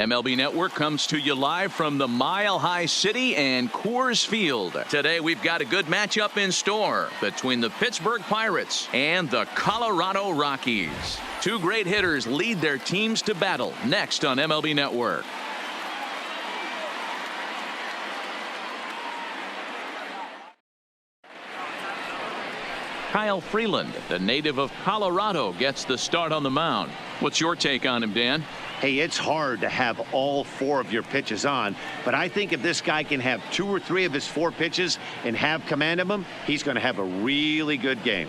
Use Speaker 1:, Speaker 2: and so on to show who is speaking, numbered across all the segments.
Speaker 1: MLB Network comes to you live from the Mile High City and Coors Field. Today we've got a good matchup in store between the Pittsburgh Pirates and the Colorado Rockies. Two great hitters lead their teams to battle next on MLB Network. Kyle Freeland, the native of Colorado, gets the start on the mound. What's your take on him, Dan?
Speaker 2: Hey, it's hard to have all four of your pitches on, but I think if this guy can have 2 or 3 of his 4 pitches and have command of them, he's going to have a really good game.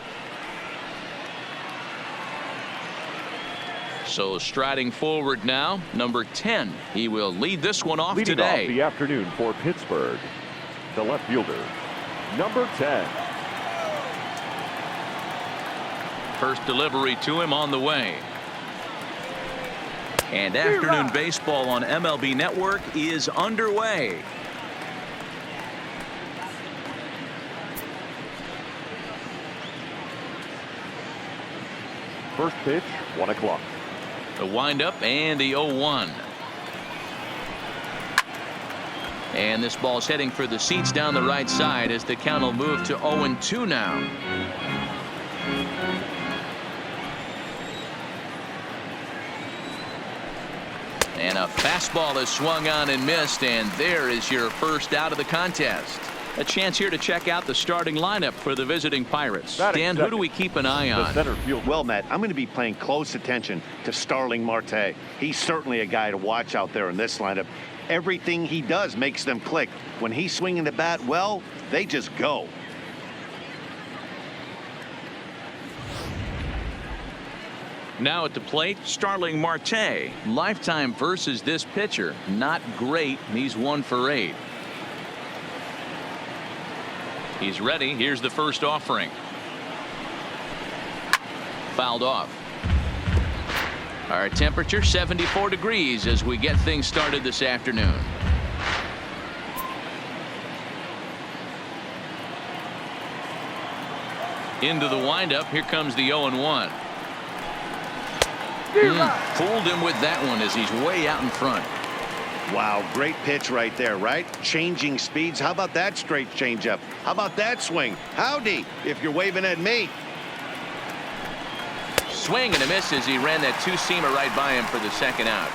Speaker 1: So striding forward now, number 10. He will lead this one off
Speaker 3: Leading
Speaker 1: today.
Speaker 3: Off the afternoon for Pittsburgh, the left fielder, number 10.
Speaker 1: First delivery to him on the way. And afternoon baseball on MLB Network is underway.
Speaker 3: First pitch, 1 o'clock.
Speaker 1: The windup and the 0-1. And this ball's heading for the seats down the right side as the count will move to 0-2 now. And a fastball is swung on and missed, and there is your first out of the contest. A chance here to check out the starting lineup for the visiting Pirates. Dan, who do we keep an eye on?
Speaker 3: Center field.
Speaker 2: Well, Matt, I'm going to be paying close attention to Starling Marte. He's certainly a guy to watch out there in this lineup. Everything he does makes them click. When he's swinging the bat, well, they just go.
Speaker 1: Now at the plate, Starling Marte. Lifetime versus this pitcher. Not great. He's 1 for 8. He's ready. Here's the first offering. Fouled off. Our temperature 74 degrees as we get things started this afternoon. Into the windup. Here comes the 0-1. Fooled him with that one as he's way out in front.
Speaker 2: Wow, great pitch right there, right? Changing speeds. How about that straight changeup? How about that swing? Howdy, if you're waving at me.
Speaker 1: Swing and a miss as he ran that 2-seamer right by him for the second out.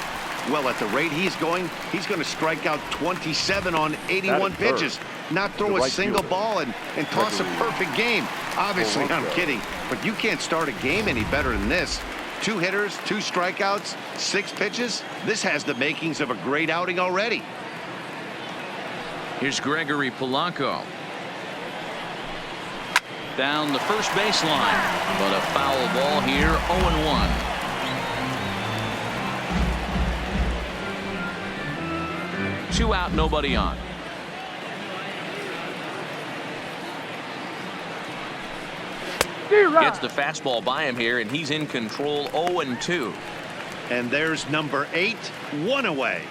Speaker 2: Well, at the rate he's going to strike out 27 on 81 pitches. Not throw a single ball and toss a perfect game. Obviously, I'm kidding, but you can't start a game any better than this. 2 hitters, 2 strikeouts, 6 pitches. This has the makings of a great outing already.
Speaker 1: Here's Gregory Polanco. Down the first baseline, but a foul ball here, 0-1. 2 out, nobody on. Gets the fastball by him here, and he's in control, 0-2.
Speaker 2: And there's number 8, 1 away.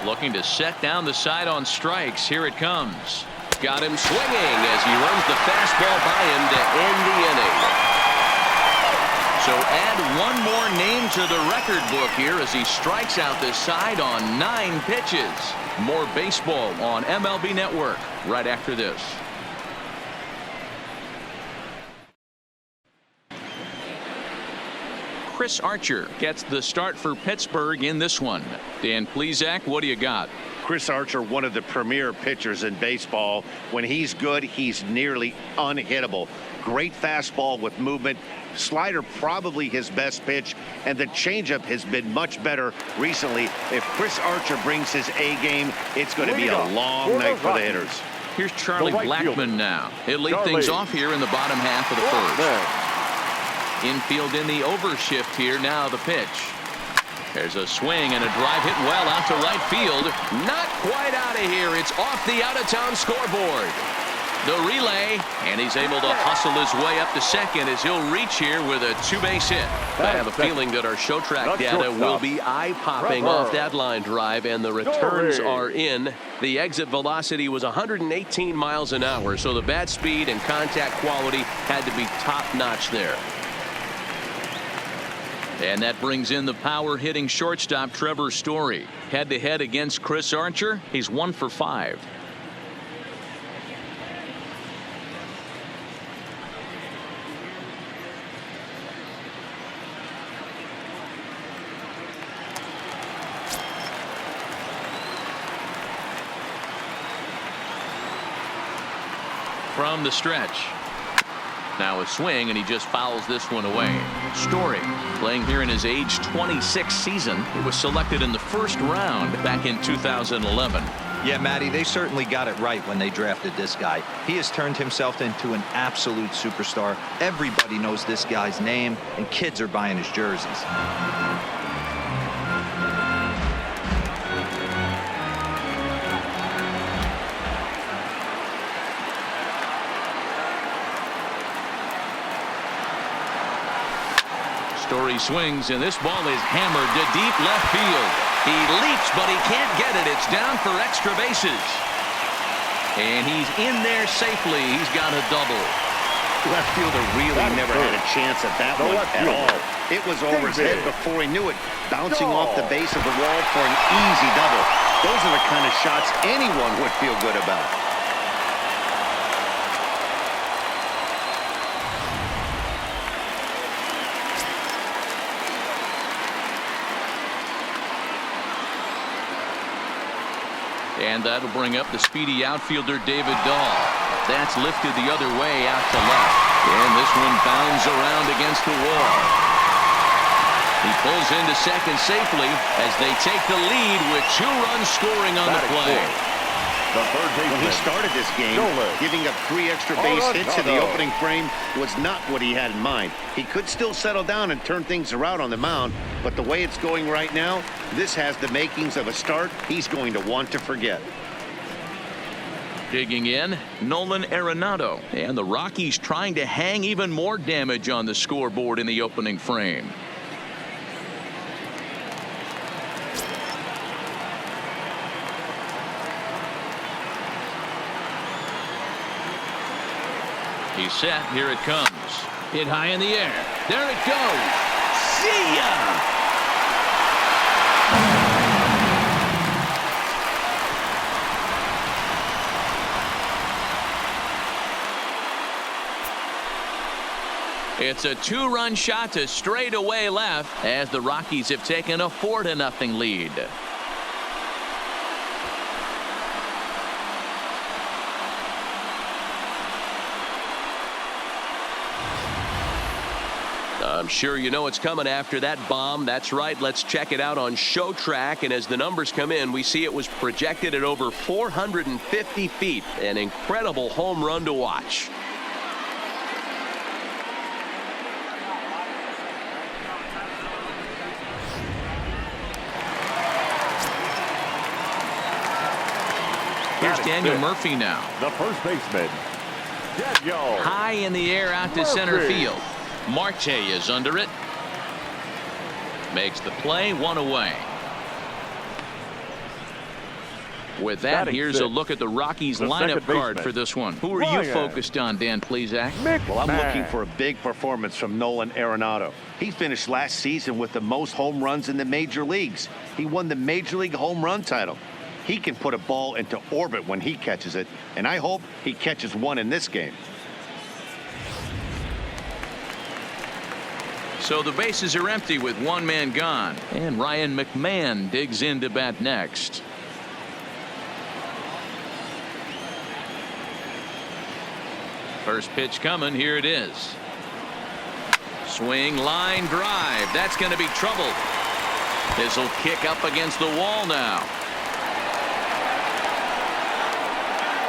Speaker 1: Looking to set down the side on strikes. Here it comes. Got him swinging as he runs the fastball by him to end the inning. So add one more name to the record book here as he strikes out this side on 9 pitches. More baseball on MLB Network right after this. Chris Archer gets the start for Pittsburgh in this one. Dan Plesac, what do you got?
Speaker 2: Chris Archer, one of the premier pitchers in baseball. When he's good, he's nearly unhittable. Great fastball with movement. Slider probably his best pitch, and the changeup has been much better recently. If Chris Archer brings his A game, it's going to be a long night for the hitters.
Speaker 1: Here's Charlie Blackmon now. He'll lead things off here in the bottom half of the first. Infield in the overshift here. Now the pitch. There's a swing and a drive hit well out to right field. Not quite out of here. It's off the out-of-town scoreboard. The relay, and he's able to hustle his way up to second as he'll reach here with a two-base hit. I have a feeling that our show track data will be eye-popping off that line drive, and the returns are in. The exit velocity was 118 miles an hour, so the bat speed and contact quality had to be top-notch there. And that brings in the power-hitting shortstop Trevor Story. Head-to-head against Chris Archer, he's 1 for 5. From the stretch. Now a swing, and he just fouls this one away. Story playing here in his age 26 season. He was selected in the first round back in 2011.
Speaker 4: Yeah, Matty, they certainly got it right when they drafted this guy. He has turned himself into an absolute superstar. Everybody knows this guy's name, and kids are buying his jerseys.
Speaker 1: Story swings, and this ball is hammered to deep left field. He leaps, but he can't get it. It's down for extra bases. And he's in there safely. He's got a double.
Speaker 2: Left fielder really never had a chance at that one at all. It was over his head before he knew it, bouncing off the base of the wall for an easy double. Those are the kind of shots anyone would feel good about.
Speaker 1: And that'll bring up the speedy outfielder David Dahl. That's lifted the other way out to left. And this one bounds around against the wall. He pulls into second safely as they take the lead with 2 runs scoring on the play.
Speaker 2: When he started this game, giving up 3 extra base hits in the opening frame was not what he had in mind. He could still settle down and turn things around on the mound, but the way it's going right now, this has the makings of a start he's going to want to forget.
Speaker 1: Digging in, Nolan Arenado. And the Rockies trying to hang even more damage on the scoreboard in the opening frame. He's set. Here it comes. Hit high in the air. There it goes. See ya! It's a 2-run shot to straightaway left as the Rockies have taken a 4-0 lead. I'm sure you know it's coming after that bomb. That's right. Let's check it out on Show Track. And as the numbers come in, we see it was projected at over 450 feet. An incredible home run to watch. Here's Daniel Murphy now.
Speaker 3: The first baseman, Daniel.
Speaker 1: High in the air out to center field. Marte is under it. Makes the play, 1 away. With that, here's a look at the Rockies lineup card for this one. Who are you focused on, Dan Plesac?
Speaker 2: Well, I'm looking for a big performance from Nolan Arenado. He finished last season with the most home runs in the major leagues. He won the Major League home run title. He can put a ball into orbit when he catches it, and I hope he catches one in this game.
Speaker 1: So the bases are empty with 1 man gone. And Ryan McMahon digs in to bat next. First pitch coming. Here it is. Swing, line drive. That's going to be trouble. This will kick up against the wall now.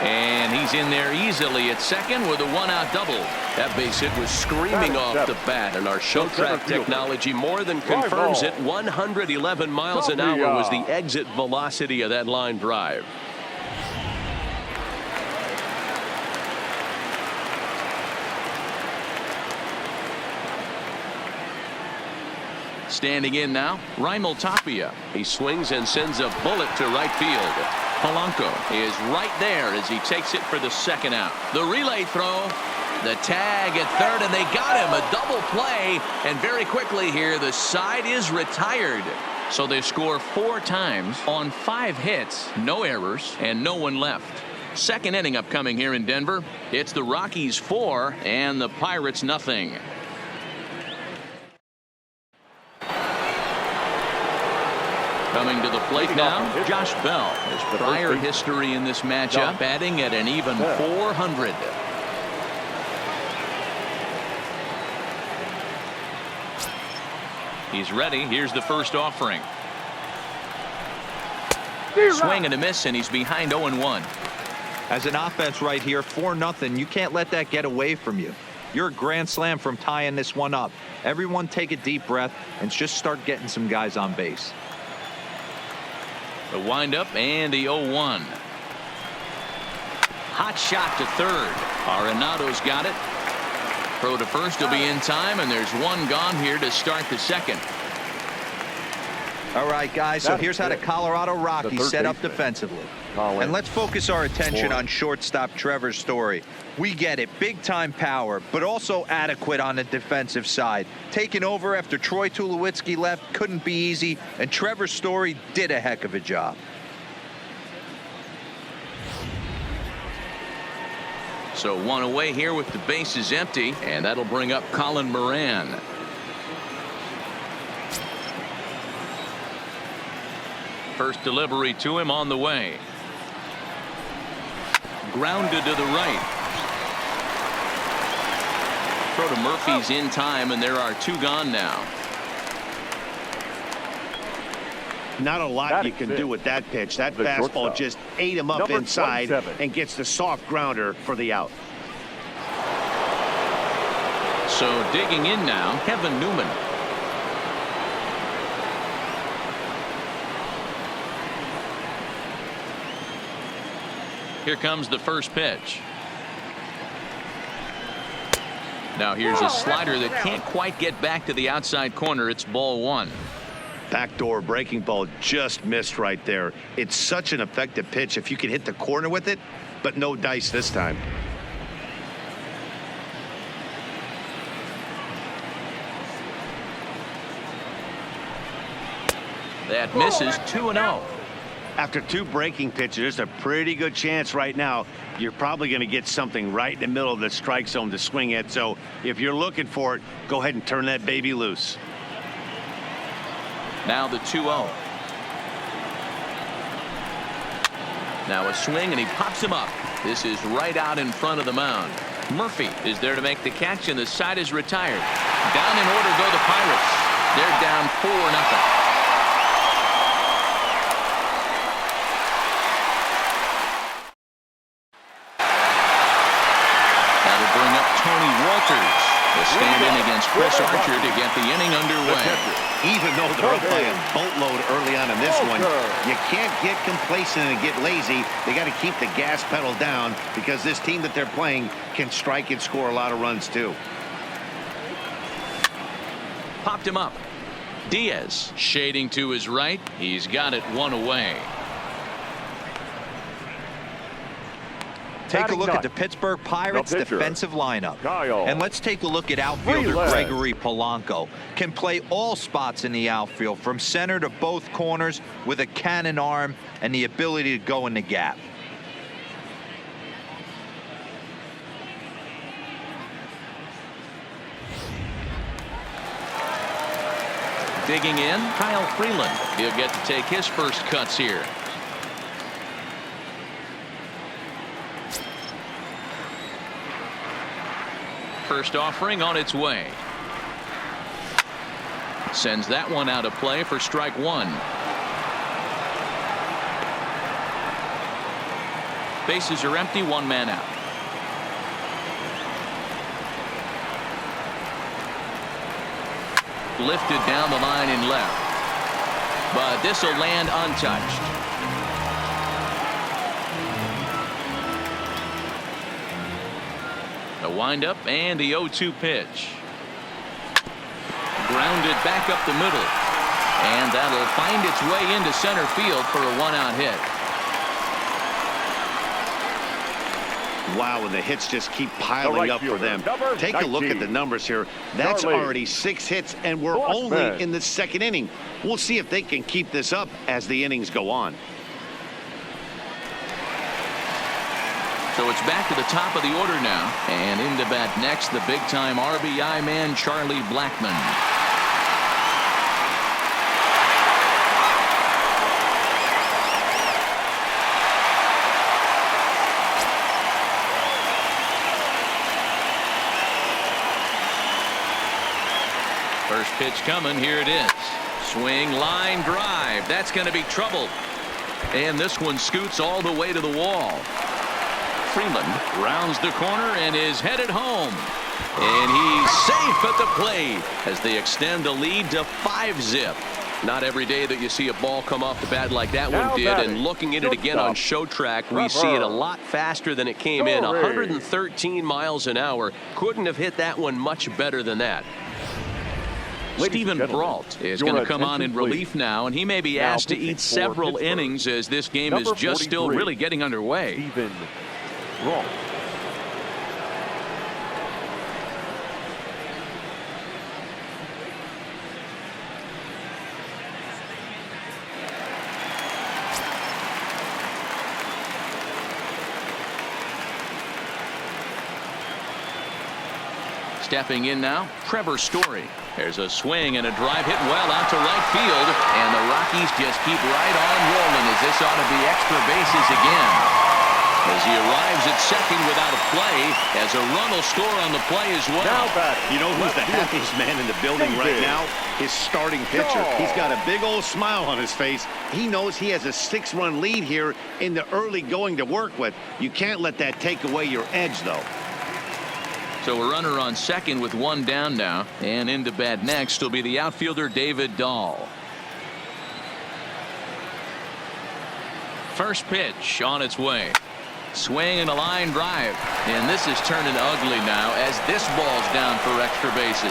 Speaker 1: And he's in there easily at second with a 1-out double. That base hit was screaming off the bat, and our show track technology more than confirms it. 111 miles an hour was the exit velocity of that line drive. Standing in now, Raimel Tapia. He swings and sends a bullet to right field. Polanco is right there as he takes it for the second out. The relay throw, the tag at third, and they got him. A double play, and very quickly here, the side is retired. So they score 4 times on 5 hits, no errors, and no one left. Second inning upcoming here in Denver. It's the Rockies 4 and the Pirates nothing. Coming to the plate now, Josh Bell. His prior history in this matchup, batting at an even 400. He's ready. Here's the first offering. Swing and a miss, and he's behind 0-1.
Speaker 4: As an offense right here, 4-0. You can't let that get away from you. You're a grand slam from tying this one up. Everyone take a deep breath and just start getting some guys on base.
Speaker 1: The windup and the 0-1. Hot shot to third. Arenado's got it. Throw to first will be in time, and there's one gone here to start the second.
Speaker 4: All right, guys, so here's how the Colorado Rockies set up defensively. And let's focus our attention on shortstop Trevor Story. We get it, big-time power, but also adequate on the defensive side. Taking over after Troy Tulowitzki left couldn't be easy, and Trevor Story did a heck of a job.
Speaker 1: So one away here with the bases empty, and that'll bring up Colin Moran. First delivery to him on the way. Grounded to the right. Throw to Murphy's in time, and there are 2 gone now.
Speaker 2: Not a lot you can do with that pitch. That fastball just ate him up inside and gets the soft grounder for the out.
Speaker 1: So digging in now, Kevin Newman. Here comes the first pitch. Now here's a slider that can't quite get back to the outside corner. It's ball 1.
Speaker 2: Backdoor breaking ball just missed right there. It's such an effective pitch if you can hit the corner with it, but no dice this time.
Speaker 1: That misses. 2-0.
Speaker 2: After 2 breaking pitches, there's a pretty good chance right now you're probably going to get something right in the middle of the strike zone to swing at. So if you're looking for it, go ahead and turn that baby loose.
Speaker 1: Now the 2-0. Now a swing, and he pops him up. This is right out in front of the mound. Murphy is there to make the catch, and the side is retired. Down in order go the Pirates. They're down 4-0. Stand in against Chris Archer to get the inning underway.
Speaker 2: Even though they're up by a boatload early on in this one, you can't get complacent and get lazy. They got to keep the gas pedal down because this team that they're playing can strike and score a lot of runs too.
Speaker 1: Popped him up. Diaz shading to his right. He's got it 1 away.
Speaker 4: Take a look at the Pittsburgh Pirates defensive lineup. And let's take a look at outfielder Gregory Polanco. Can play all spots in the outfield from center to both corners with a cannon arm and the ability to go in the gap.
Speaker 1: Digging in, Kyle Freeland. He'll get to take his first cuts here. First offering on its way. Sends that one out of play for strike 1. Bases are empty, 1 man out. Lifted down the line in left. But this will land untouched. The windup and the 0-2 pitch. Grounded it back up the middle. And that'll find its way into center field for a one-out hit.
Speaker 2: Wow, and the hits just keep piling up for them. Take a look at the numbers here. That's already 6 hits, and we're only in the second inning. We'll see if they can keep this up as the innings go on.
Speaker 1: So it's back to the top of the order now. And into bat next, the big-time RBI man, Charlie Blackmon. First pitch coming. Here it is. Swing, line, drive. That's going to be trouble. And this one scoots all the way to the wall. Freeland rounds the corner and is headed home. And he's safe at the plate as they extend the lead to 5-zip.
Speaker 5: Not every day that you see a ball come off the bat like that one did. And looking at it again on show track, we see it a lot faster than it came in. 113 miles an hour. Couldn't have hit that one much better than that.
Speaker 1: Stephen Brault is going to come on in relief now, and he may be asked to eat several innings as this game is just still really getting underway.
Speaker 3: Stephen Brault.
Speaker 1: Stepping in now, Trevor Story. There's a swing and a drive hit well out to right field, and the Rockies just keep right on rolling as this ought to be extra bases again. As he arrives at second without a play, as a run will score on the play as well.
Speaker 2: You know who's the happiest man in the building right now? His starting pitcher. He's got a big old smile on his face. He knows he has a 6-run lead here in the early going to work with. You can't let that take away your edge, though.
Speaker 1: So a runner on second with one down now, and into bat next will be the outfielder David Dahl. First pitch on its way. Swing and a line drive, and this is turning ugly now as this ball's down for extra bases.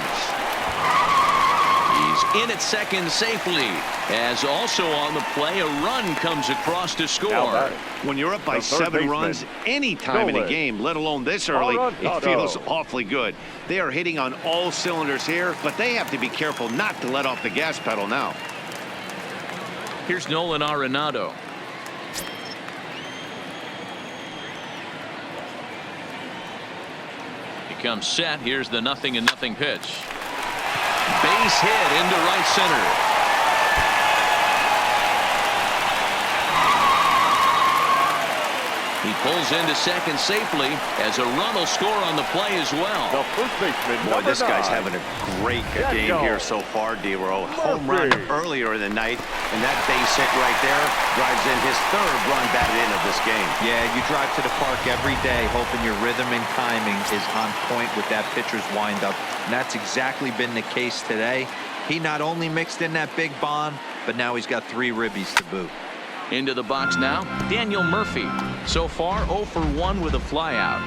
Speaker 1: He's in at second safely, as also on the play a run comes across to score.
Speaker 2: When you're up by 7 runs any time in a game, let alone this early, it feels awfully good. They are hitting on all cylinders here, but they have to be careful not to let off the gas pedal now.
Speaker 1: Here's Nolan Arenado. He comes set. Here's the 0-0 pitch. Base hit into right center. He pulls into second safely as a run will score on the play as well.
Speaker 3: The first baseman,
Speaker 2: Boy, this guy's having a great game here so far, D-Row. Home run earlier in the night, and that base hit right there drives in his 3rd run batted in of this game.
Speaker 4: Yeah, you drive to the park every day hoping your rhythm and timing is on point with that pitcher's windup, and that's exactly been the case today. He not only mixed in that big bomb, but now he's got 3 ribbies to boot.
Speaker 1: Into the box now, Daniel Murphy. So far 0 for 1 with a flyout.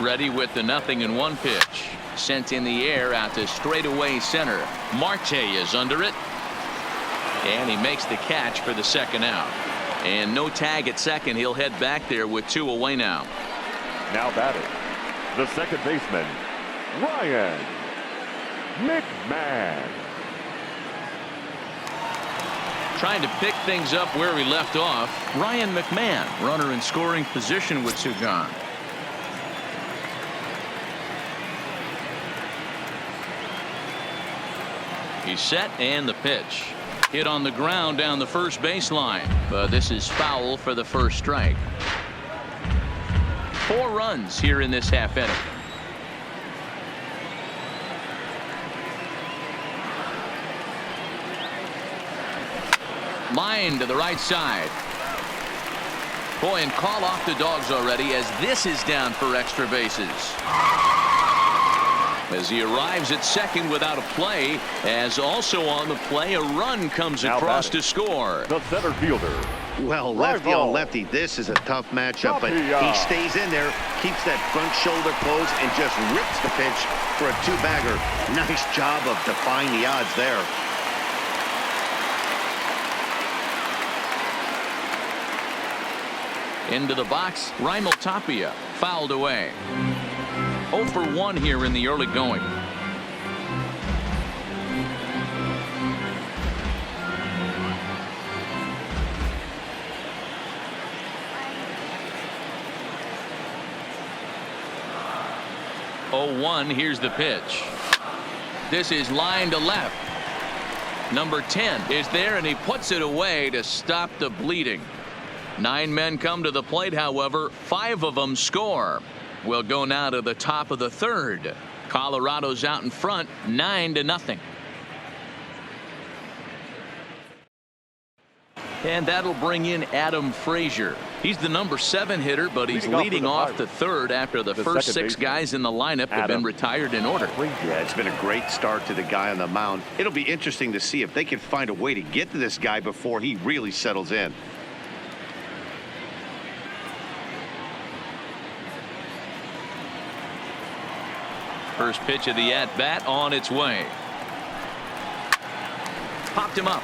Speaker 1: Ready with the 0-1 pitch. Sent in the air out to straightaway center. Marte is under it. And he makes the catch for the second out. And no tag at second. He'll head back there with 2 away now.
Speaker 3: Now batting, the second baseman, Ryan McMahon.
Speaker 1: Trying to pick things up where he left off. Ryan McMahon, runner in scoring position with 2 gone. He's set and the pitch. Hit on the ground down the first baseline, but this is foul for the first strike. 4 runs here in this half inning. Line to the right side. Boy, and call off the dogs already as this is down for extra bases. as he arrives at second without a play, as also on the play a run comes across to score.
Speaker 3: The center fielder.
Speaker 2: Well, lefty on lefty, this is a tough matchup, but he stays in there, keeps that front shoulder closed, and just rips the pitch for a two-bagger. Nice job of defying the odds there.
Speaker 1: Into the box, Raimel Tapia fouled away. 0 for 1 here in the early going. Oh, here's the pitch. This is line to left. Number 10 is there, and he puts it away to stop the bleeding. 9 men come to the plate, however, 5 of them score. We'll go now to the top of the third. Colorado's out in front, 9-0. And that'll bring in Adam Frazier. He's the number 7 hitter, but he's leading off the third after the first 6 guys in the lineup have been retired in order.
Speaker 2: Yeah, it's been a great start to the guy on the mound. It'll be interesting to see if they can find a way to get to this guy before he really settles in.
Speaker 1: First pitch of the at-bat on its way. Popped him up.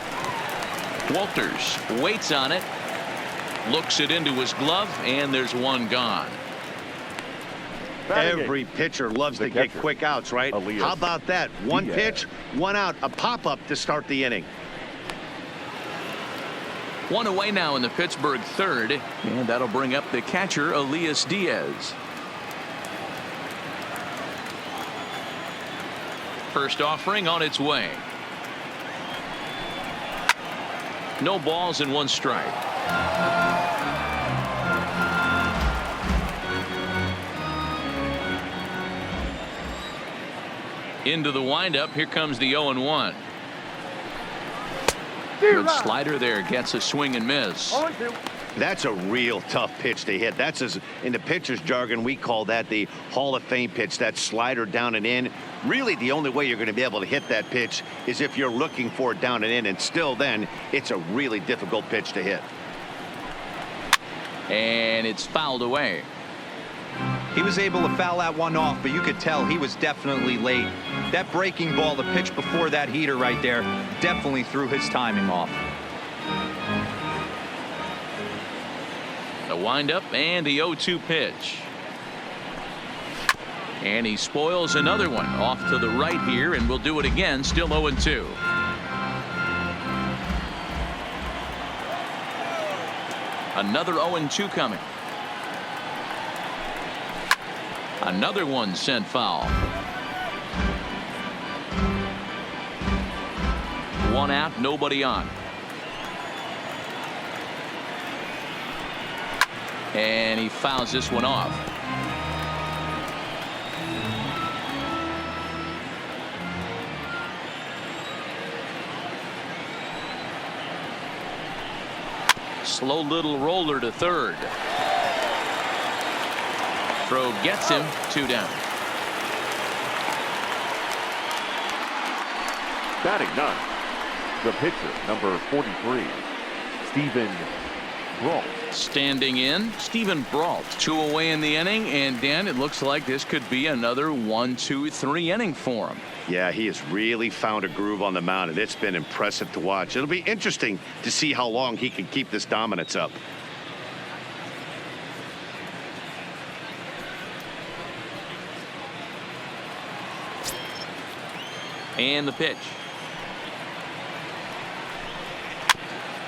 Speaker 1: Walters waits on it, looks it into his glove, and there's one gone.
Speaker 2: Every pitcher loves to get quick outs, right? How about that? One pitch, 1 out, a pop-up to start the inning.
Speaker 1: 1 away now in the Pittsburgh third, and that'll bring up the catcher, Elias Diaz. First offering on its way. No balls and 1 strike. Into the windup. Here comes the 0-1. Good slider there, gets a swing and miss.
Speaker 2: That's a real tough pitch to hit. That's, as in the pitcher's jargon, we call that the Hall of Fame pitch. That slider down and in. Really, the only way you're going to be able to hit that pitch is if you're looking for it down and in, and still then it's a really difficult pitch to hit.
Speaker 1: And it's fouled away.
Speaker 4: He was able to foul that one off, but you could tell he was definitely late. That breaking ball, the pitch before that heater right there, definitely threw his timing off. The
Speaker 1: windup and the 0-2 pitch. And he spoils another one off to the right here, and we'll do it again. Still 0-2. Another 0-2 coming. Another one sent foul. 1 out, nobody on. And he fouls this one off. Slow little roller to third. Throw gets him, 2 down.
Speaker 3: Batting 9th, the pitcher, number 43, Stephen Brault.
Speaker 1: Standing in, Stephen Brault. 2 away in the inning, and Dan, it looks like this could be another 1-2-3 inning for him.
Speaker 2: Yeah, he has really found a groove on the mound, and it's been impressive to watch. It'll be interesting to see how long he can keep this dominance up.
Speaker 1: And the pitch.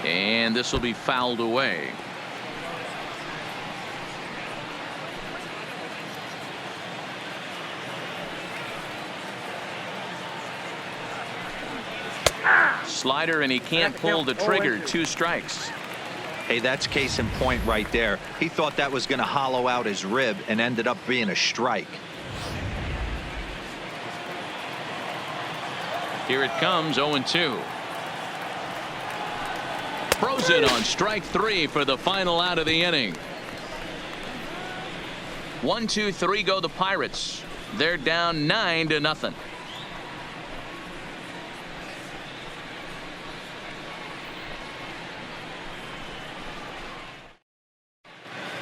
Speaker 1: And this will be fouled away. Slider, and he can't pull the trigger. 2 strikes.
Speaker 4: Hey, that's case in point right there. He thought that was going to hollow out his rib and ended up being a strike.
Speaker 1: Here it comes, 0-2. Throws it on strike 3 for the final out of the inning. 1-2-3 go the Pirates. They're down 9-0.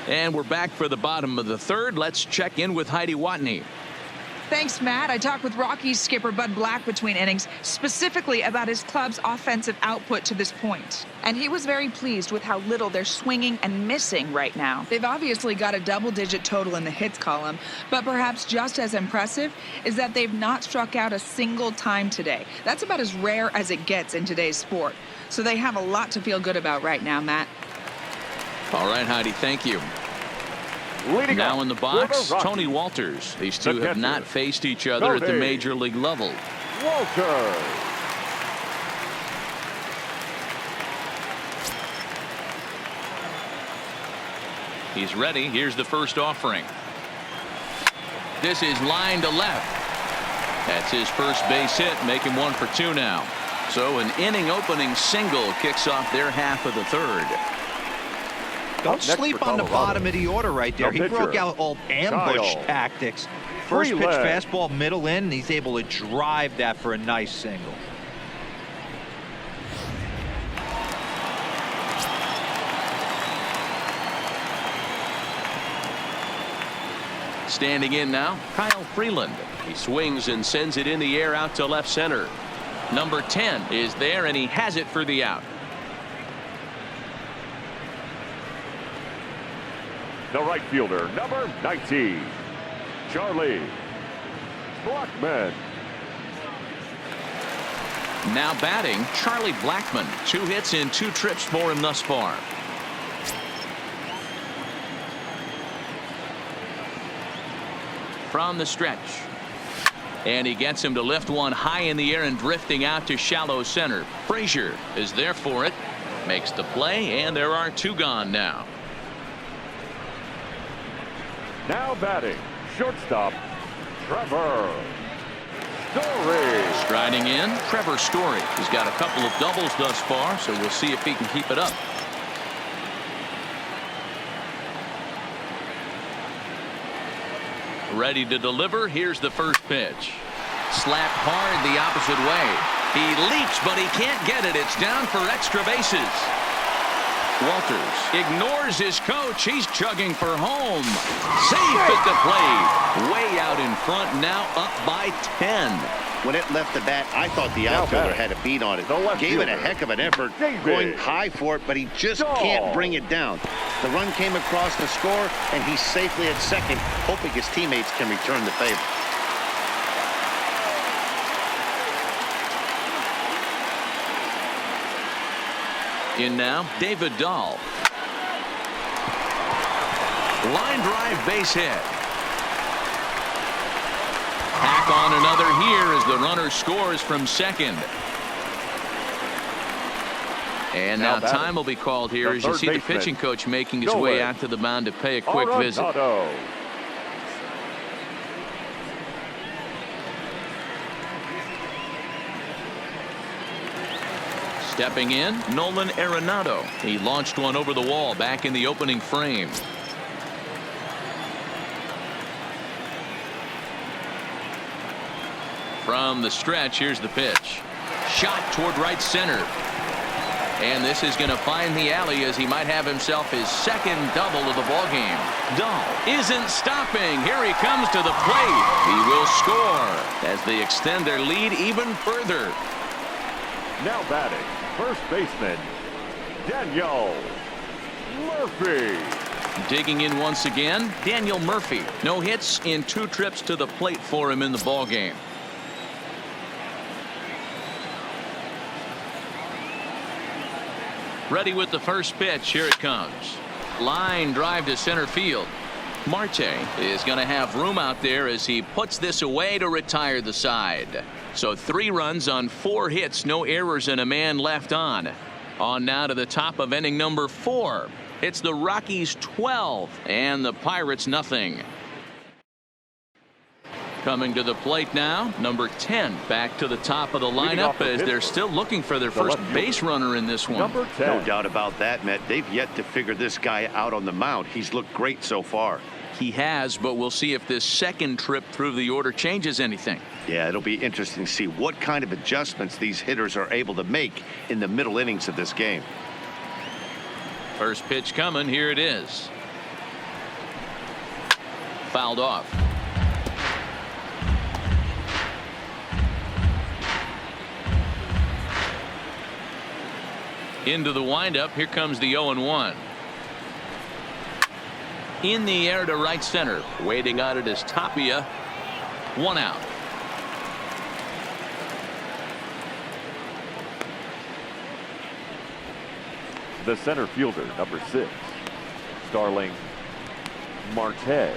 Speaker 1: And we're back for the bottom of the third. Let's check in with Heidi Watney.
Speaker 6: Thanks, Matt. I talked with Rockies skipper Bud Black between innings, specifically about his club's offensive output to this point. And he was very pleased with how little they're swinging and missing right now. They've obviously got a double-digit total in the hits column, but perhaps just as impressive is that they've not struck out a single time today. That's about as rare as it gets in today's sport. So they have a lot to feel good about right now, Matt.
Speaker 1: All right, Heidi, thank you.
Speaker 3: Leading
Speaker 1: now in the box,
Speaker 3: the
Speaker 1: Tony Walters. These two have not faced each other at the major league level.
Speaker 3: Walters.
Speaker 1: He's ready. Here's the first offering. This is line to left. That's his first base hit, making 1 for 2 now. So an inning opening single kicks off their half of the third.
Speaker 4: Don't sleep on the bottom of the order right there. He broke out old ambush tactics. First pitch fastball middle in, and he's able to drive that for a nice single.
Speaker 1: Standing in now, Kyle Freeland.
Speaker 5: He swings and sends it in the air out to left center.
Speaker 1: Number 10 is there, and he has it for the out.
Speaker 3: The right fielder, number 19, Charlie Blackmon.
Speaker 1: Now batting, Charlie Blackmon. 2 hits in 2 trips for him thus far. From the stretch. And he gets him to lift one high in the air and drifting out to shallow center. Frazier is there for it. Makes the play, and there are 2 gone now.
Speaker 3: Now batting, shortstop, Trevor Story.
Speaker 1: Striding in, Trevor Story. He's got a couple of doubles thus far, so we'll see if he can keep it up. Ready to deliver. Here's the first pitch. Slapped hard the opposite way. He leaps, but he can't get it. It's down for extra bases. Walters ignores his coach. He's chugging for home. Safe at the plate. Way out in front, now up by 10.
Speaker 2: When it left the bat, I thought the outfielder had a beat on it. Gave it a heck of an effort, going high for it, but he just can't bring it down. The run came across to score, and he's safely at second, hoping his teammates can return the favor.
Speaker 1: In now, David Dahl. Line drive base hit. Hack on another here as the runner scores from second. And now time will be called here as you see the pitching coach making his way out to the mound to pay a quick visit. Stepping in, Nolan Arenado. He launched one over the wall back in the opening frame. From the stretch, here's the pitch. Shot toward right center. And this is going to find the alley as he might have himself his second double of the ballgame. Dahl isn't stopping. Here he comes to the plate. He will score as they extend their lead even further.
Speaker 3: Now batting, first baseman, Daniel Murphy.
Speaker 1: Digging in once again, Daniel Murphy. No hits in 2 trips to the plate for him in the ballgame. Ready with the first pitch. Here it comes. Line drive to center field. Marte is going to have room out there as he puts this away to retire the side. So 3 runs on 4 hits, no errors, and a man left on. On now to the top of inning number 4. It's the Rockies 12 and the Pirates nothing. Coming to the plate now, number 10 back to the top of the lineup as they're still looking for their first base runner in this one.
Speaker 3: Number 10.
Speaker 2: No doubt about that, Matt. They've yet to figure this guy out on the mound. He's looked great so far.
Speaker 1: he has, but we'll see if this second trip through the order changes anything.
Speaker 2: Yeah, it'll be interesting to see what kind of adjustments these hitters are able to make in the middle innings of this game.
Speaker 1: First pitch coming. Here it is. Fouled off. Into the windup. Here comes the 0-1. In the air to right center. Waiting on it is Tapia. 1 out.
Speaker 3: The center fielder, number 6, Starling Marte.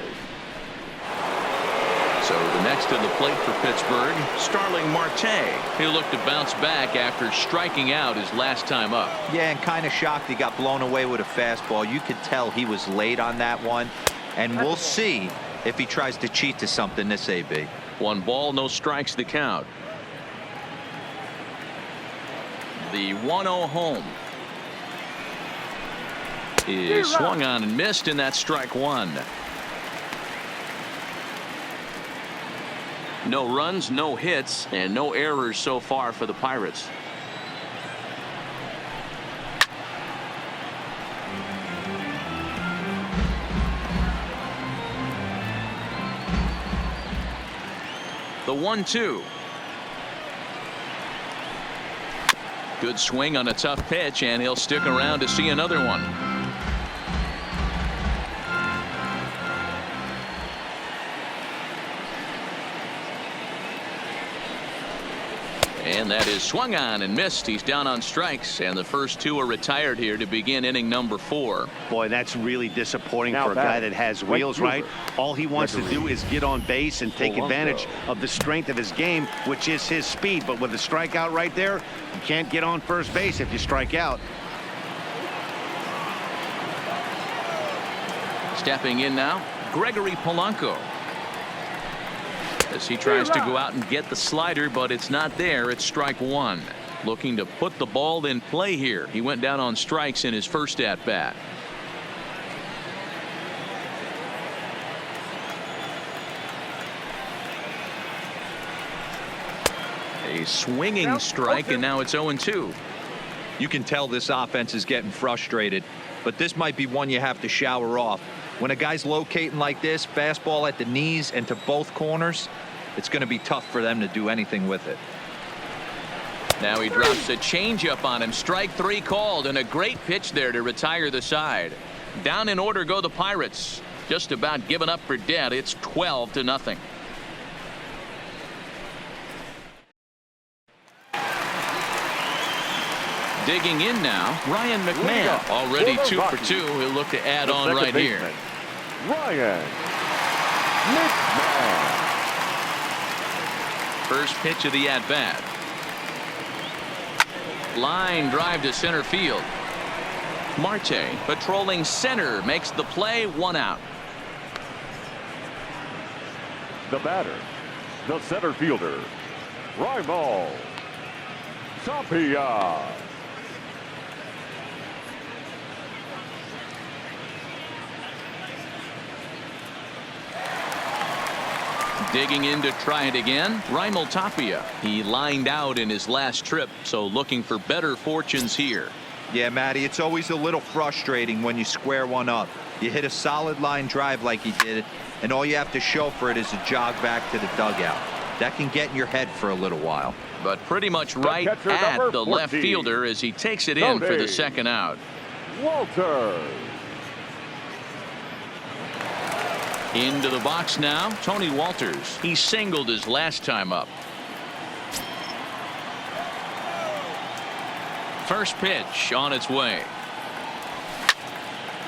Speaker 1: So the next to the plate for Pittsburgh, Starling Marte. He'll look to bounce back after striking out his last time up.
Speaker 4: Yeah, and kind of shocked he got blown away with a fastball. You could tell he was late on that one, and we'll see if he tries to cheat to something this AB.
Speaker 1: 1 ball, no strikes the count. The 1-0 home is swung on and missed, and that's strike 1. No runs, no hits, and no errors so far for the Pirates. The 1-2. Good swing on a tough pitch, and he'll stick around to see another one. And that is swung on and missed. He's down on strikes, and the first 2 are retired here to begin inning number 4.
Speaker 2: Boy, that's really disappointing for a guy that has wheels, right? All he wants to do is get on base and take advantage of the strength of his game, which is his speed. But with a strikeout right there, you can't get on first base if you strike out.
Speaker 1: Stepping in now, Gregory Polanco. As he tries to go out and get the slider, but it's not there. It's strike 1. Looking to put the ball in play here. He went down on strikes in his first at bat. A swinging strike, and now it's 0-2.
Speaker 4: You can tell this offense is getting frustrated, but this might be one you have to shower off. When a guy's locating like this, fastball at the knees and to both corners, it's going to be tough for them to do anything with it.
Speaker 1: Now he drops a changeup on him. Strike 3 called, and a great pitch there to retire the side. Down in order go the Pirates. Just about given up for dead. It's 12-0. Digging in now, Ryan McMahon. Already 2 for 2. He'll look to add on right here.
Speaker 3: Ryan McMahon.
Speaker 1: First pitch of the at-bat. Line drive to center field. Marte patrolling center makes the play. 1 out.
Speaker 3: The batter, the center fielder, Raimel Tapia.
Speaker 1: Digging in to try it again, Raimel Tapia. He lined out in his last trip, so looking for better fortunes here.
Speaker 4: Yeah, Matty, it's always a little frustrating when you square one up. You hit a solid line drive like he did, and all you have to show for it is a jog back to the dugout. That can get in your head for a little while.
Speaker 1: But pretty much right at the left fielder as he takes it in for the second out.
Speaker 3: Walters.
Speaker 1: Into the box now, Tony Walters. He singled his last time up. First pitch on its way.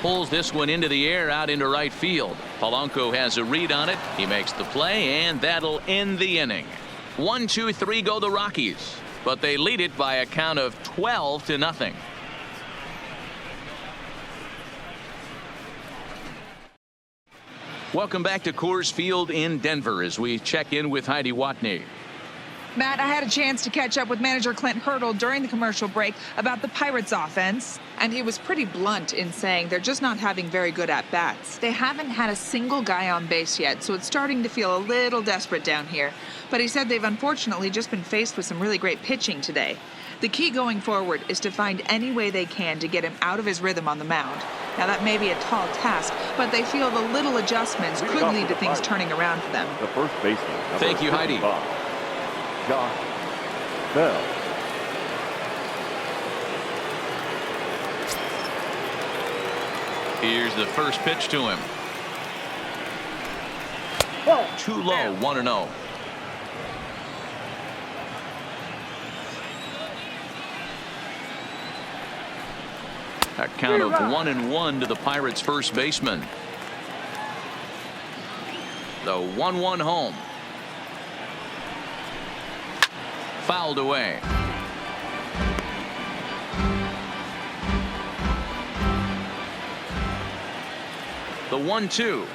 Speaker 1: Pulls this one into the air out into right field. Polanco has a read on it. He makes the play, and that'll end the inning. 1, 2, 3 go the Rockies, but they lead it by a count of 12-0. Welcome back to Coors Field in Denver as we check in with Heidi Watney.
Speaker 6: Matt, I had a chance to catch up with manager Clint Hurdle during the commercial break about the Pirates offense, and he was pretty blunt in saying they're just not having very good at-bats. They haven't had a single guy on base yet, so it's starting to feel a little desperate down here. But he said they've unfortunately just been faced with some really great pitching today. The key going forward is to find any way they can to get him out of his rhythm on the mound. Now, that may be a tall task, but they feel the little adjustments could lead to things turning around for them.
Speaker 3: The first baseman.
Speaker 5: Thank you, Heidi.
Speaker 3: Josh Bell.
Speaker 1: Here's the first pitch to him. Too low, 1-0. A count of 1-1 to the Pirates' first baseman. The 1-1 home. Fouled away. The 1-2.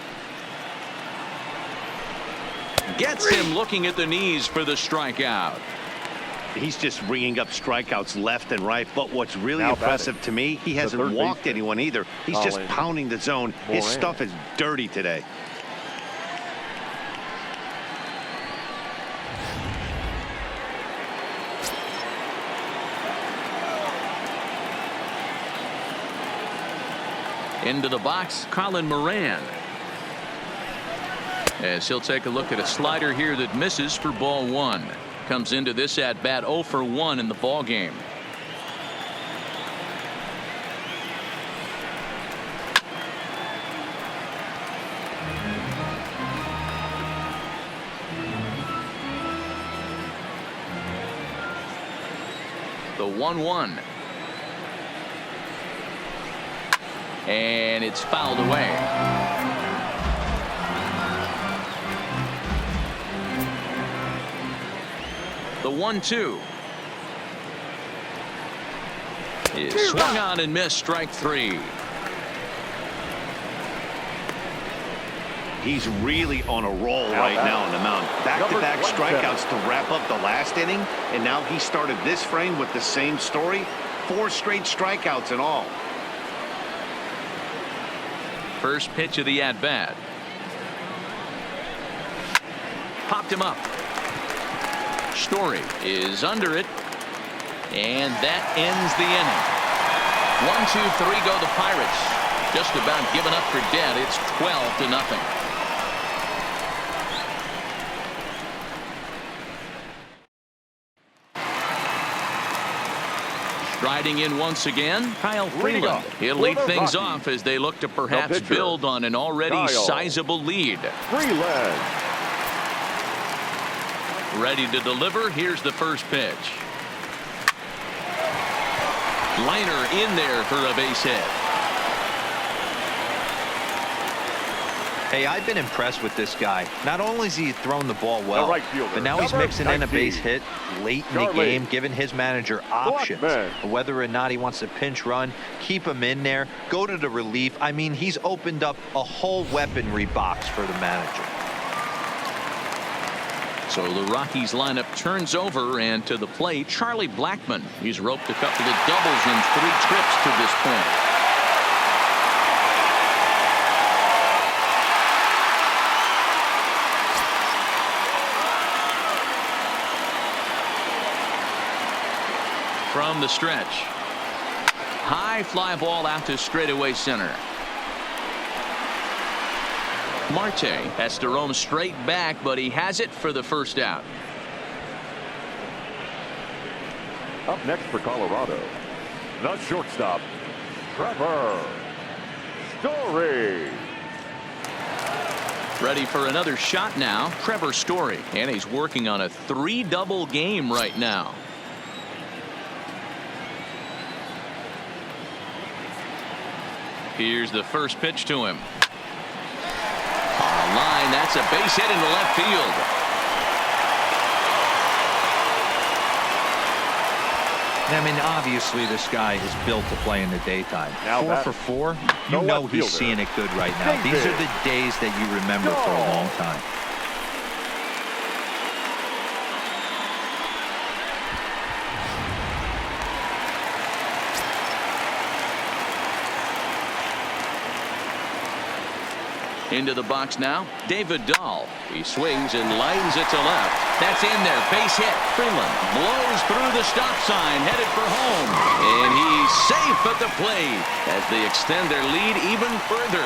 Speaker 1: Gets him looking at the knees for the strikeout.
Speaker 2: He's just ringing up strikeouts left and right. But what's really impressive to me, he hasn't walked anyone either. He's just pounding the zone. His stuff is dirty today.
Speaker 1: Into the box, Colin Moran. As he'll take a look at a slider here that misses for ball one. Comes into this at bat 0 for 1 in the ball game. The 1-1. And it's fouled away. The 1-2 is swung on and missed, strike 3.
Speaker 2: He's really on a roll right now on the mound. Back-to-back strikeouts to wrap up the last inning, and now he started this frame with the same story. 4 straight strikeouts in all.
Speaker 1: First pitch of the at-bat. Popped him up. Story is under it, and that ends the inning. 1-2-3 go the Pirates. Just about given up for dead. It's 12-0. Striding in once again, Kyle Freeland. He'll lead things off as they look to perhaps build on an already sizable lead.
Speaker 3: Freeland.
Speaker 1: Ready to deliver. Here's the first pitch. Liner in there for a base hit.
Speaker 4: Hey, I've been impressed with this guy. Not only has he thrown the ball well, but now he's mixing in a base hit late in the game, giving his manager options. Whether or not he wants to pinch run, keep him in there, go to the relief. I mean, he's opened up a whole weaponry box for the manager.
Speaker 1: So the Rockies lineup turns over, and to the plate, Charlie Blackmon. He's roped a couple of doubles in 3 trips to this point. From the stretch. High fly ball out to straightaway center. Marte has to roam straight back, but he has it for the first out.
Speaker 3: Up next for Colorado, the shortstop, Trevor Story.
Speaker 1: Ready for another shot now, Trevor Story. And he's working on a 3-double game right now. Here's the first pitch to him. On the line, that's a base hit into left field.
Speaker 4: I mean, obviously this guy is built to play in the daytime. 4 for 4. You know he's seeing it good right now. These are the days that you remember for a long time.
Speaker 1: Into the box now, David Dahl. He swings and lines it to left. That's in there. Base hit. Freeland blows through the stop sign, headed for home. And he's safe at the plate as they extend their lead even further.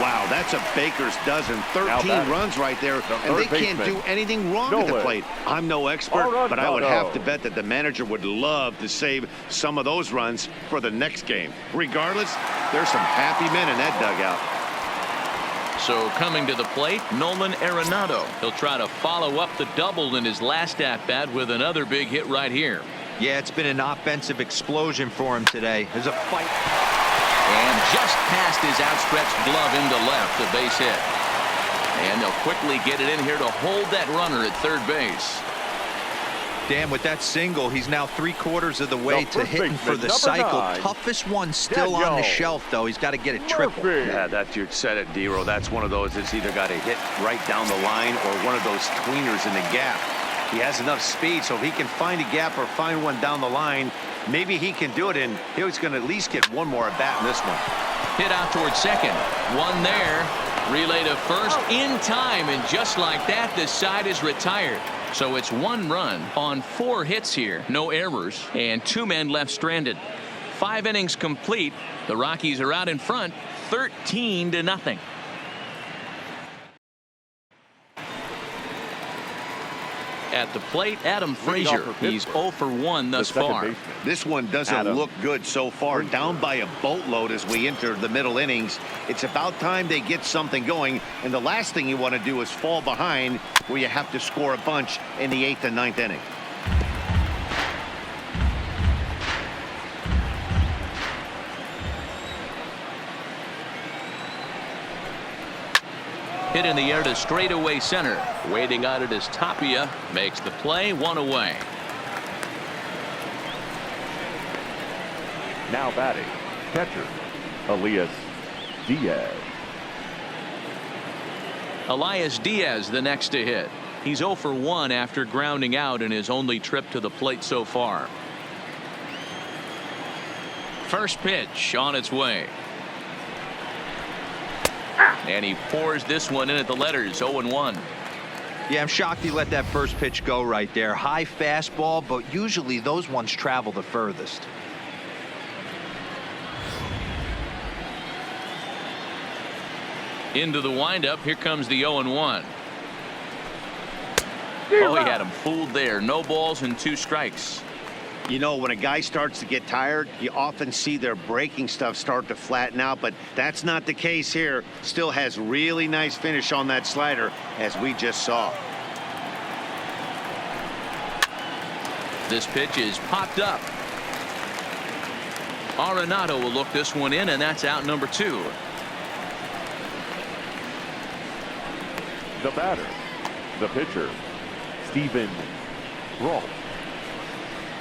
Speaker 2: Wow, that's a baker's dozen. 13 runs right there, and they can't do anything wrong at the plate. I'm no expert, but I would have to bet that the manager would love to save some of those runs for the next game. Regardless, there's some happy men in that dugout.
Speaker 1: So coming to the plate, Nolan Arenado. He'll try to follow up the double in his last at-bat with another big hit right here.
Speaker 4: Yeah, it's been an offensive explosion for him today. There's a fight.
Speaker 1: And just past his outstretched glove into left, a base hit. And they'll quickly get it in here to hold that runner at third base.
Speaker 4: Dan, with that single, he's now 3/4 of the way to hitting for the cycle. Toughest one still on the shelf, though. He's got to get a triple.
Speaker 2: Yeah, that's, you said it, D-Row. That's one of those that's either got to hit right down the line or one of those tweeners in the gap. He has enough speed, so if he can find a gap or find one down the line, maybe he can do it, and he's going to at least get one more at bat in this one.
Speaker 1: Hit out towards second. One there. Relay to first in time, and just like that, the side is retired. So it's 1 run on 4 hits here. No errors, and 2 men left stranded. 5 innings complete. The Rockies are out in front, 13-0. At the plate, Adam Frazier. He's 0 for 1 thus far.
Speaker 2: This one doesn't look good so far. Down by a boatload as we enter the middle innings. It's about time they get something going, and the last thing you want to do is fall behind where you have to score a bunch in the 8th and 9th inning.
Speaker 1: Hit in the air to straightaway center. Waiting on it is Tapia. Makes the play, 1 away.
Speaker 3: Now batting, catcher, Elias Diaz.
Speaker 1: Elias Diaz the next to hit. He's 0 for 1 after grounding out in his only trip to the plate so far. First pitch on its way. And he pours this one in at the letters, 0-1.
Speaker 4: Yeah, I'm shocked he let that first pitch go right there. High fastball, but usually those ones travel the furthest.
Speaker 1: Into the windup. Here comes the 0-1. Oh, he had him fooled there. No balls and 2 strikes.
Speaker 2: You know, when a guy starts to get tired, you often see their breaking stuff start to flatten out, but that's not the case here. Still has really nice finish on that slider, as we just saw.
Speaker 1: This pitch is popped up. Arenado will look this one in, and that's out number 2.
Speaker 3: The batter, the pitcher, Steven Roth.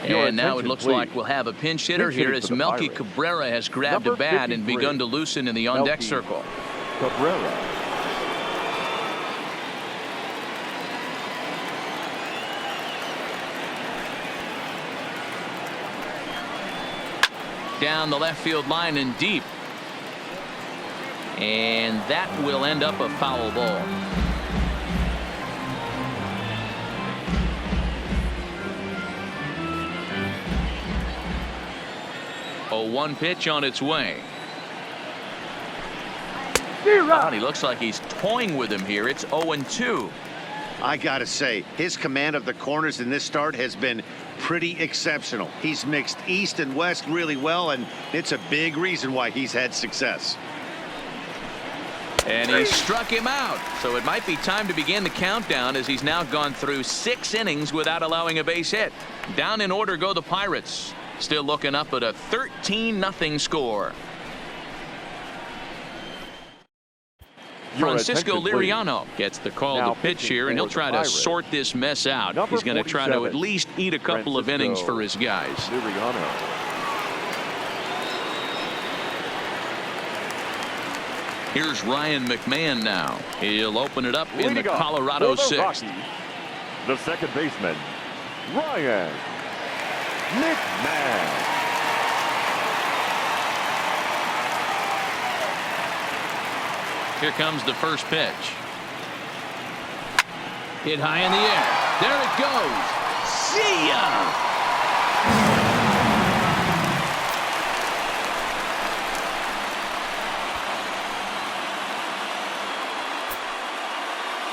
Speaker 1: And now it looks like we'll have a pinch hitter here as Melky Cabrera has grabbed a bat and begun to loosen in the on-deck circle.
Speaker 3: Cabrera.
Speaker 1: Down the left field line and deep. And that will end up a foul ball. A 1 pitch on its way. Oh, he looks like he's toying with him here. It's 0-2.
Speaker 2: I gotta say, his command of the corners in this start has been pretty exceptional. He's mixed east and west really well, and it's a big reason why he's had success.
Speaker 1: And he struck him out. So it might be time to begin the countdown as he's now gone through 6 innings without allowing a base hit. Down in order go the Pirates. Still looking up at a 13-0 score. Francisco Liriano gets the call to pitch here, and he'll try to sort this mess out. He's going to try to at least eat a couple of innings for his guys. Here's Ryan McMahon now. He'll open it up in the Colorado 6th.
Speaker 3: The second baseman, Ryan McMahon.
Speaker 1: Here comes the first pitch. Hit high in the air. There it goes. See ya!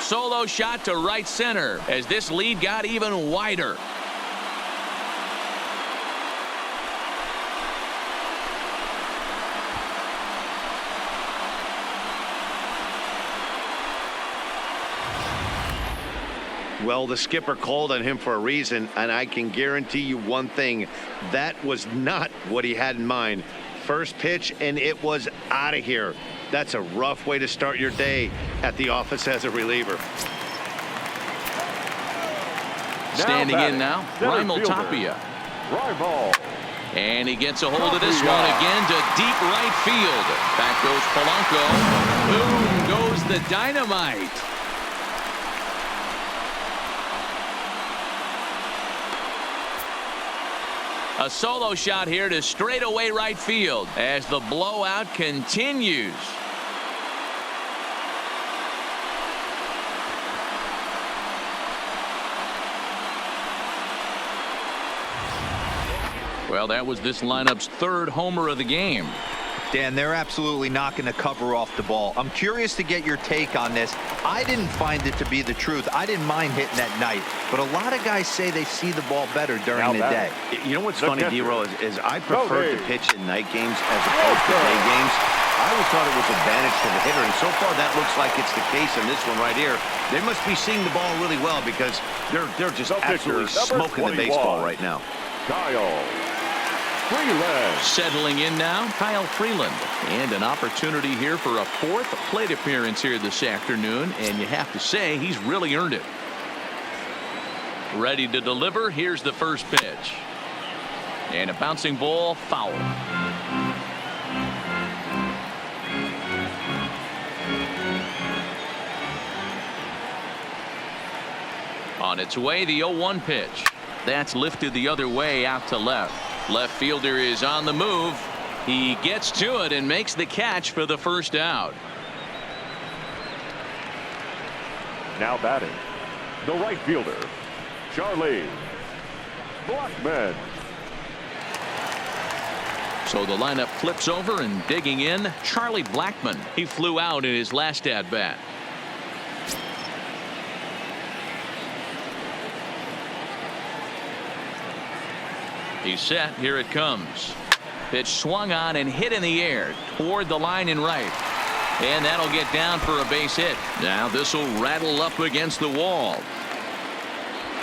Speaker 1: Solo shot to right center as this lead got even wider.
Speaker 2: Well, the skipper called on him for a reason, and I can guarantee you one thing. That was not what he had in mind. First pitch, and it was out of here. That's a rough way to start your day at the office as a reliever.
Speaker 1: Standing in now, Raimel Tapia. And he gets a hold of this one again to deep right field. Back goes Polanco. Boom goes the dynamite. A solo shot here to straightaway right field as the blowout continues. Well, that was this lineup's third homer of the game.
Speaker 4: Dan, they're absolutely not going to cover off the ball. I'm curious to get your take on this. I didn't find it to be the truth. I didn't mind hitting at night, but a lot of guys say they see the ball better during the day.
Speaker 2: You know what's funny, D-Roll, is I prefer to pitch in night games as opposed to day games. I always thought it was advantage to the hitter, and so far that looks like it's the case in this one right here. They must be seeing the ball really well because they're just absolutely smoking the baseball right now.
Speaker 3: Kyle Freeland.
Speaker 1: Settling in now, Kyle Freeland. And an opportunity here for a fourth plate appearance here this afternoon, and you have to say he's really earned it. Ready to deliver. Here's the first pitch. And a bouncing ball, foul. On its way, the 0-1 pitch. That's lifted the other way out to left. Left fielder is on the move. He gets to it and makes the catch for the first out.
Speaker 3: Now batting, the right fielder, Charlie Blackmon.
Speaker 1: So the lineup flips over, and digging in, Charlie Blackmon. He flew out in his last at bat. He's set. Here it comes. Pitch swung on and hit in the air toward the line in right. And that'll get down for a base hit. Now this will rattle up against the wall.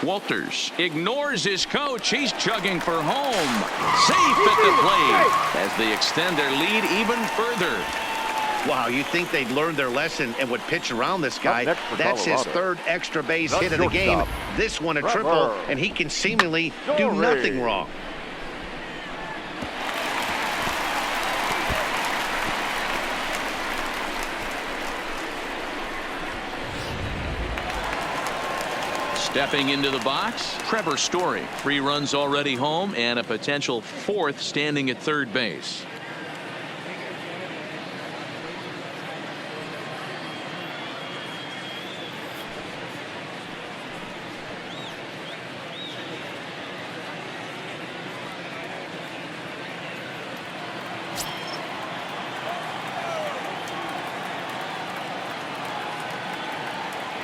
Speaker 1: Walters ignores his coach. He's chugging for home. Safe at the plate as they extend their lead even further.
Speaker 2: Wow, you think they'd learned their lesson and would pitch around this guy. That's his third extra base hit of the game. This one a triple, and he can seemingly do nothing wrong.
Speaker 1: Stepping into the box, Trevor Story. 3 runs already home and a potential fourth standing at third base.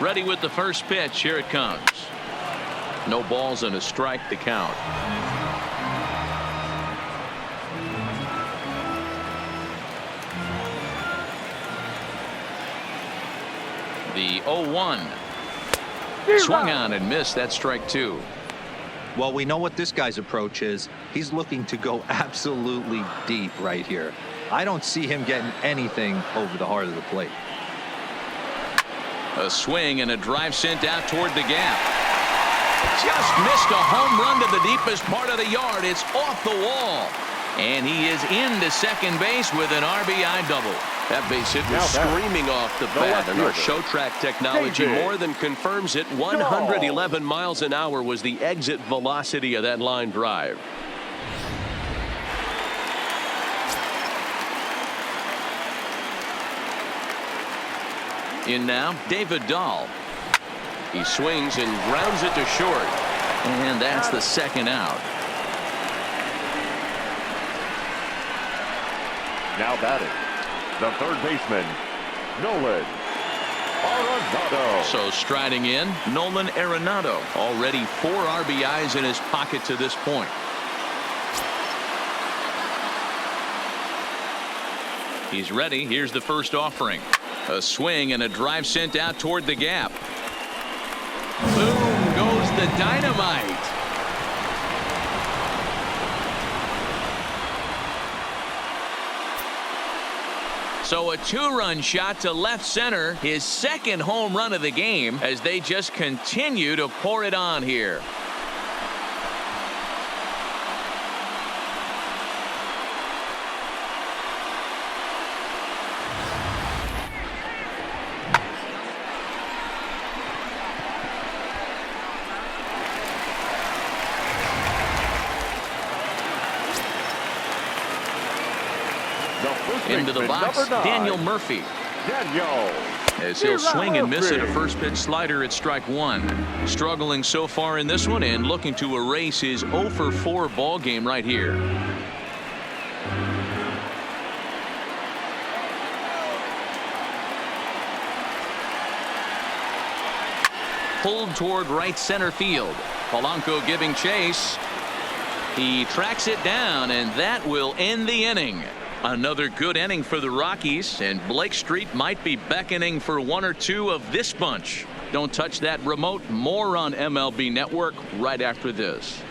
Speaker 1: Ready with the first pitch. Here it comes. No balls and a strike to count. The 0-1. Swung on and missed. That strike 2.
Speaker 4: Well, we know what this guy's approach is. He's looking to go absolutely deep right here. I don't see him getting anything over the heart of the plate.
Speaker 1: A swing and a drive sent out toward the gap. Just missed a home run to the deepest part of the yard. It's off the wall. And he is into second base with an RBI double.
Speaker 5: That base hit was screaming off the bat, and our show track technology more than confirms it. 111 miles an hour was the exit velocity of that line drive.
Speaker 1: In now, David Dahl.
Speaker 5: He swings and grounds it to short.
Speaker 1: And that's the second out.
Speaker 3: Now batting, the third baseman, Nolan Arenado.
Speaker 1: So striding in, Nolan Arenado. Already 4 RBIs in his pocket to this point. He's ready. Here's the first offering. A swing and a drive sent out toward the gap. Boom goes the dynamite. So a 2-run shot to left center, his second home run of the game, as they just continue to pour it on here. Into the box, Daniel Murphy. As he'll swing and miss at a first pitch slider at strike 1. Struggling so far in this one and looking to erase his 0 for 4 ball game right here. Pulled toward right center field. Polanco giving chase. He tracks it down, and that will end the inning. Another good inning for the Rockies, and Blake Street might be beckoning for 1 or 2 of this bunch. Don't touch that remote. More on MLB Network right after this.